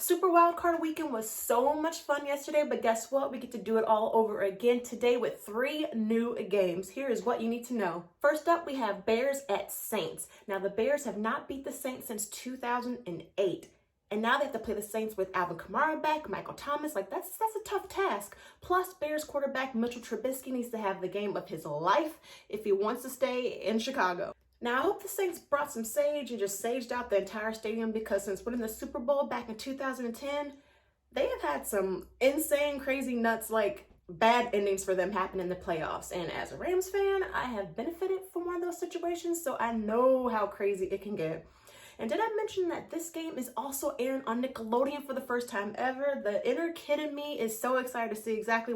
Super Wildcard Weekend was so much fun yesterday, but guess what? We get to do it all over again today with 3 new games. Here is what you need to know. First up, we have Bears at Saints. Now, the Bears have not beat the Saints since 2008. And now they have to play the Saints with Alvin Kamara back, Michael Thomas. That's a tough task. Plus, Bears quarterback Mitchell Trubisky needs to have the game of his life if he wants to stay in Chicago. Now, I hope the Saints brought some sage and just saged out the entire stadium, because since winning the Super Bowl back in 2010, they have had some insane, crazy, nuts, bad endings for them happen in the playoffs. And as a Rams fan, I have benefited from one of those situations, so I know how crazy it can get. And did I mention that this game is also airing on Nickelodeon for the first time ever? The inner kid in me is so excited to see exactly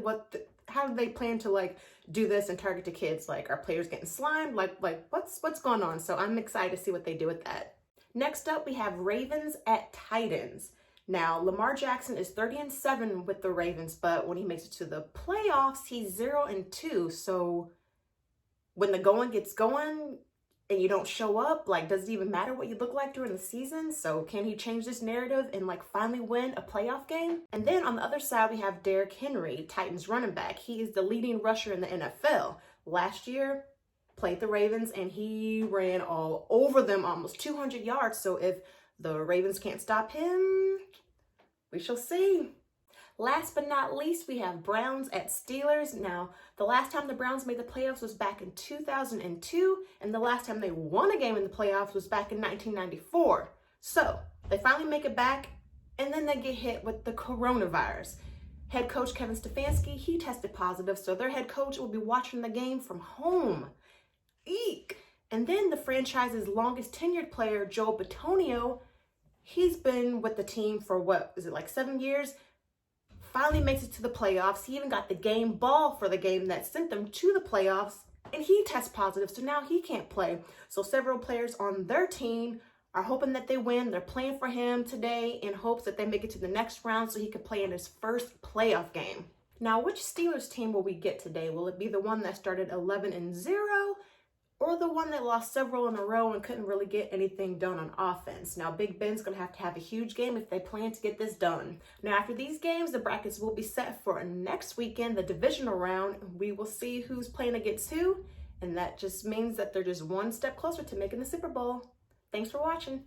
how do they plan to do this and target to kids. Are players getting slimed? What's going on? So I'm excited to see what they do with that. Next up, we have Ravens at Titans. Now, Lamar Jackson is 30-7 with the Ravens, but when he makes it to the playoffs, he's 0-2. So when the going gets going and you don't show up, does it even matter what you look like during the season? So can he change this narrative and finally win a playoff game? And then on the other side, we have Derrick Henry, Titans running back. He is the leading rusher in the NFL. Last year, played the Ravens and he ran all over them, almost 200 yards. So if the Ravens can't stop him, we shall see. Last but not least, we have Browns at Steelers. Now, the last time the Browns made the playoffs was back in 2002, and the last time they won a game in the playoffs was back in 1994. So, they finally make it back, and then they get hit with the coronavirus. Head coach Kevin Stefanski, he tested positive, so their head coach will be watching the game from home. Eek! And then the franchise's longest tenured player, Joe Bitonio, he's been with the team for 7 years? Finally makes it to the playoffs. He even got the game ball for the game that sent them to the playoffs, and he tests positive, so now he can't play. So several players on their team are hoping that they win. They're playing for him today in hopes that they make it to the next round so he could play in his first playoff game. Now, which Steelers team will we get today? Will it be the one that started 11-0 or the one that lost several in a row and couldn't really get anything done on offense? Now, Big Ben's going to have a huge game if they plan to get this done. Now, after these games, the brackets will be set for next weekend, the divisional round. We will see who's playing against who, and that just means that they're just one step closer to making the Super Bowl. Thanks for watching.